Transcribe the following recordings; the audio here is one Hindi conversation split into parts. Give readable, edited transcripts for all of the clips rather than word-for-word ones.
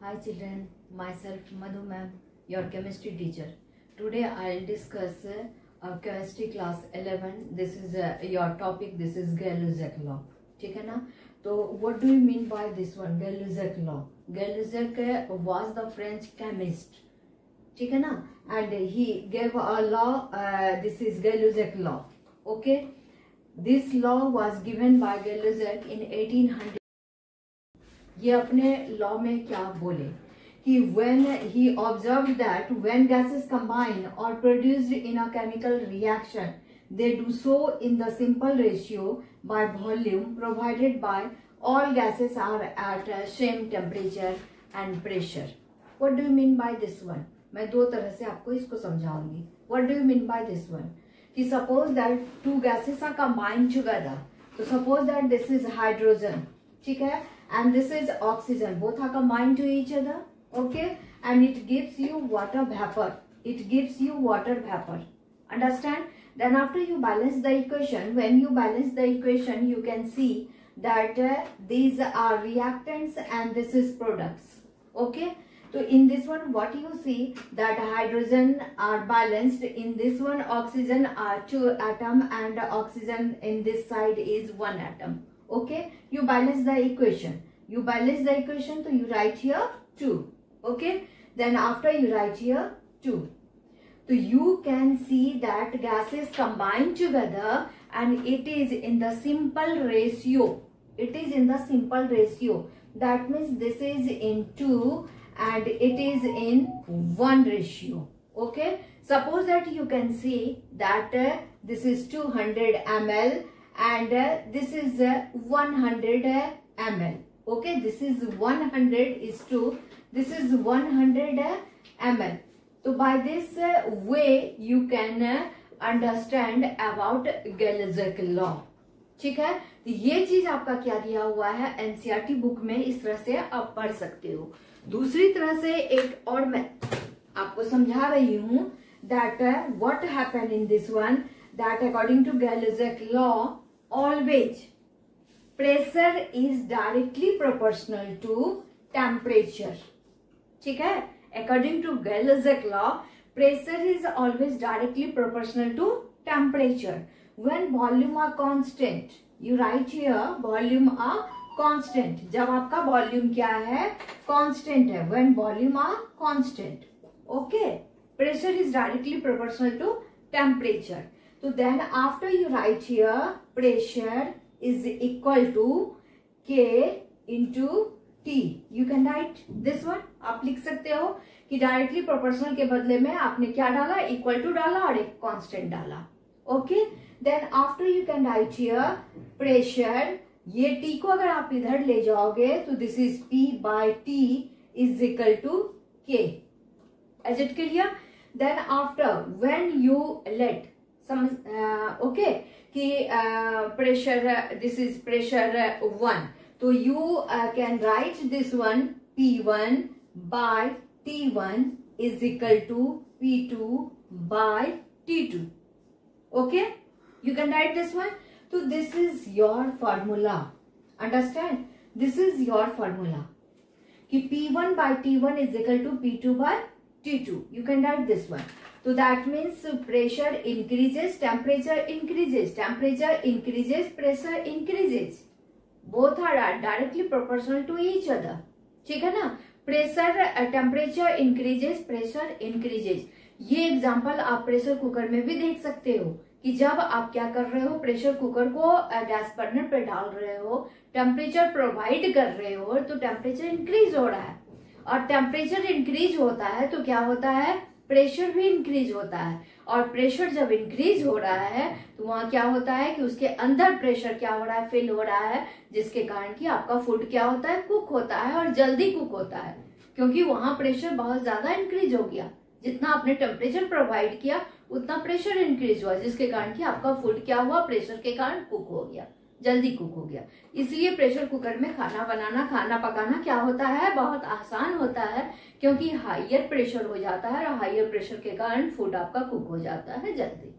Hi children, myself Madhu ma'am, your chemistry teacher. Today I'll discuss chemistry class 11. This is your topic. This is Gay-Lussac law. ठीक है ना? तो what do you mean by this one? Gay-Lussac law. Gay-Lussac was the French chemist. ठीक है ना? And he gave a law. This is Gay-Lussac law. Okay. This law was given by Gay-Lussac in 1800. ये अपने लॉ में क्या बोले कि when he observed that when gases combine or produced in a chemical reaction, they do so in the simple ratio by volume provided by all gases are at same temperature and pressure. What do you mean by this one? मैं दो तरह से आपको इसको समझाऊंगी. What do you mean by this one? कि suppose that two gases are combined together. So suppose that this is hydrogen, ठीक है? And this is oxygen. Both are combined to each other. Okay. And it gives you water vapor. It gives you water vapor. Understand? Then after you balance the equation, when you balance the equation, you can see that these are reactants and this is products. Okay. So in this one, what you see that hydrogen are balanced. In this one, oxygen are 2 atom and oxygen in this side is 1 atom. Okay, you balance the equation. You balance the equation, so you write here 2. Okay, then after you write here 2. So you can see that gases combine together and it is in the simple ratio. It is in the simple ratio. That means this is in 2 and it is in 1 ratio. Okay, suppose that you can see that this is 200 ml. And this is 100 ml. Okay, this is 100 is to this is 100 ml. So by this way you can understand about Gay-Lussac law. ठीक है, तो ये चीज आपका क्या दिया हुआ है एनसीईआरटी बुक में, इस तरह से आप पढ़ सकते हो. दूसरी तरह से एक और मैं आपको समझा रही हूँ that what happened in this one, that according to Gay-Lussac law always pressure is directly proportional to temperature. ठीक है, according to Gay-Lussac law pressure is always directly proportional to temperature. When volume are constant, you write here volume are constant. जब आपका volume क्या है, constant है. When volume are constant, okay, pressure is directly proportional to temperature. So then after you write here pressure is equal to K into T. You can write this one. आप लिख सकते हो कि डायरेक्टली प्रोपोर्शनल के बदले में आपने क्या डाला, इक्वल टू डाला और एक कांस्टेंट डाला. Okay, then after you can write here pressure. ये T को अगर आप इधर ले जाओगे तो this is P by T is equal to K. Is it clear? Then after when you let okay कि प्रेशर, दिस इज प्रेशर 1, तो you can write this one P1 by T1 is equal to P2 by T2. Okay, you can write this one. तो this is your formula. Understand? This is your formula कि P1 by T1 is equal to P2 by T2. You can write this one. So that means pressure increases, temperature increases, temperature increases, pressure increases. Both are directly proportional to each other. ठीक है ना? Pressure, temperature increases, pressure increases. ये एग्जाम्पल आप प्रेशर कुकर में भी देख सकते हो कि जब आप क्या कर रहे हो, प्रेशर कुकर को गैस बर्नर पे डाल रहे हो, टेम्परेचर प्रोवाइड कर रहे हो, तो टेम्परेचर इंक्रीज हो रहा है. और टेम्परेचर इंक्रीज होता है तो क्या होता है, प्रेशर भी इंक्रीज होता है. और प्रेशर जब इंक्रीज हो रहा है तो वहां क्या होता है कि उसके अंदर प्रेशर क्या हो रहा है, फिल हो रहा है, जिसके कारण कि आपका फूड क्या होता है, कुक होता है और जल्दी कुक होता है, क्योंकि वहां प्रेशर बहुत ज्यादा इंक्रीज हो गया. जितना आपने टेम्परेचर प्रोवाइड किया उतना प्रेशर इंक्रीज हुआ, जिसके कारण कि आपका फूड क्या हुआ, प्रेशर के कारण कुक हो गया, जल्दी कुक हो गया. इसलिए प्रेशर कुकर में खाना बनाना, खाना पकाना क्या होता है, बहुत आसान होता है, क्योंकि हाइयर प्रेशर हो जाता है और हाइयर प्रेशर के कारण फूड आपका कुक हो जाता है जल्दी.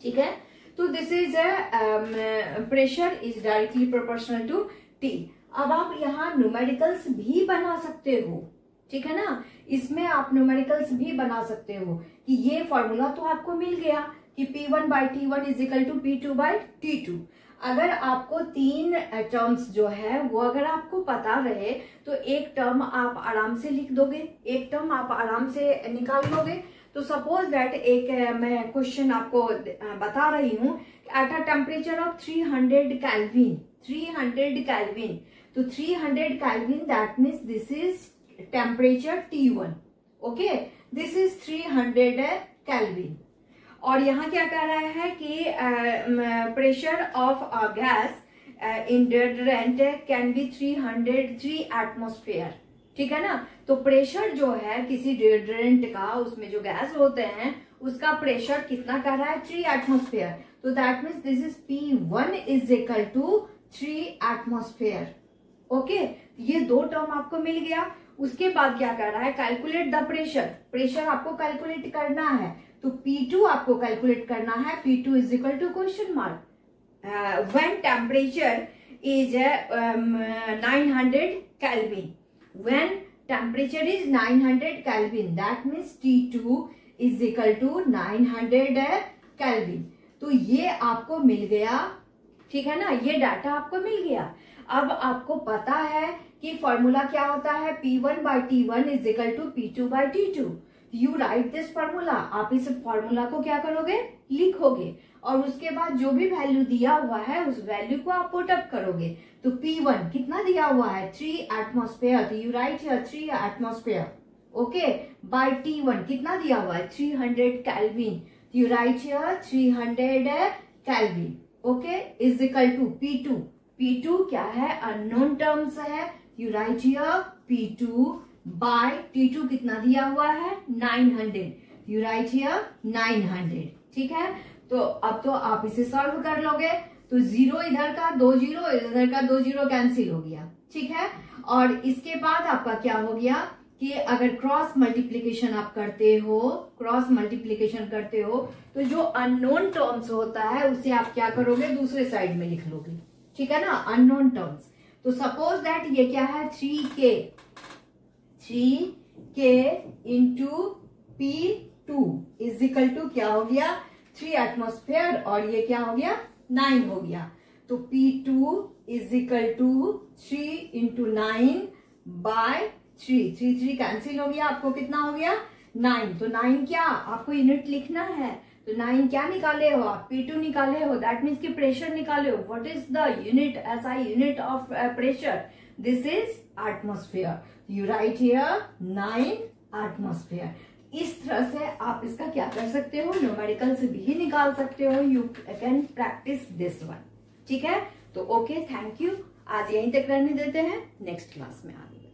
ठीक है, तो this is pressure is directly proportional to T. अब आप यहाँ न्यूमेरिकल्स भी बना सकते हो, ठीक है ना। इसमें आप न्यूमेरिकल्स भी बना सकते हो कि ये फॉर्मूला तो आपको मिल गया कि P1/T1 is equal to P2/T2। अगर आपको 3 टर्म्स जो है वो अगर आपको पता रहे तो एक टर्म आप आराम से लिख दोगे, एक टर्म आप आराम से निकाल लोगे। तो सपोज दैट एक मैं क्वेश्चन आपको बता रही हूँ, at a temperature of 300 kelvin, 300 kelvin, तो 300 kelvin that means this is temperature T1, okay, this is 300 kelvin. और यहाँ क्या कह रहा है कि pressure of a gas in deodorant can be 303 atmosphere, ठीक है ना। तो प्रेशर जो है किसी डिओड्रेंट का, उसमें जो गैस होते हैं उसका प्रेशर कितना कह रहा है, 3 एटमॉस्फेयर। तो that means this is P1 is equal to 3 atmosphere, okay. ये 2 टर्म आपको मिल गया। उसके बाद क्या कर रहा है, कैलकुलेट द प्रेशर, प्रेशर आपको कैलकुलेट करना है। तो P2 आपको कैलकुलेट करना है, P2 is equal to question mark when temperature is 900 kelvin, when temperature is 900 kelvin that means T2 is equal to 900 kelvin. तो ये आपको मिल गया, ठीक है ना, ये डाटा आपको मिल गया। अब आपको पता है कि फॉर्मूला क्या होता है, P1/T1 is equal to P2/T2। You write this formula, आप इस फॉर्मूला को क्या करोगे, लिखोगे, और उसके बाद जो भी वैल्यू दिया हुआ है उस वैल्यू को आप पुट अप करोगे। तो P1 कितना दिया हुआ है, 3 एटमॉस्फेयर, तो you write here 3 atmosphere, okay, by T1 कितना दिया हुआ है, 300 kelvin, you write here 300 kelvin, okay, is equal to P2, P2 क्या है, अननोन टर्म्स है, you write here P2 by T2 कितना दिया हुआ है, 900, यू राइट हियर 900, ठीक है। तो अब तो आप इसे सॉल्व कर लोगे, तो 0 इधर का 2 0, इधर का 2 0 कैंसिल हो गया, ठीक है। और इसके बाद आपका क्या हो गया कि अगर क्रॉस मल्टीप्लीकेशन आप करते हो, क्रॉस मल्टीप्लीकेशन करते हो, तो जो अननोन टर्म्स होता है उसे आप क्या करोगे, दूसरे साइड में लिख लोगे, ठीक है ना, अननोन टर्म्स। तो सपोज दैट ये क्या है, 3K into P2 is equal to क्या हो गया, 3 एटमॉस्फेयर, और ये क्या हो गया, 9 हो गया। तो P2 is equal to 3 into 9 by 3, 3 cancel हो गया, आपको कितना हो गया, 9। तो 9 क्या, आपको यूनिट लिखना है, तो 9 क्या निकाले हो आप, P2 निकाले हो, दैट मीन्स कि प्रेशर निकाले हो। व्हाट इज द यूनिट, ऐसा unit of pressure, this is atmosphere, you write here 9 atmosphere. इस तरह से आप इसका क्या कर सकते हो, न्यूमेरिकल से भी निकाल सकते हो, you can practice this one, ठीक है। तो ओके, थैंक यू, आज यहीं तक रहने देते हैं, नेक्स्ट क्लास में आगे।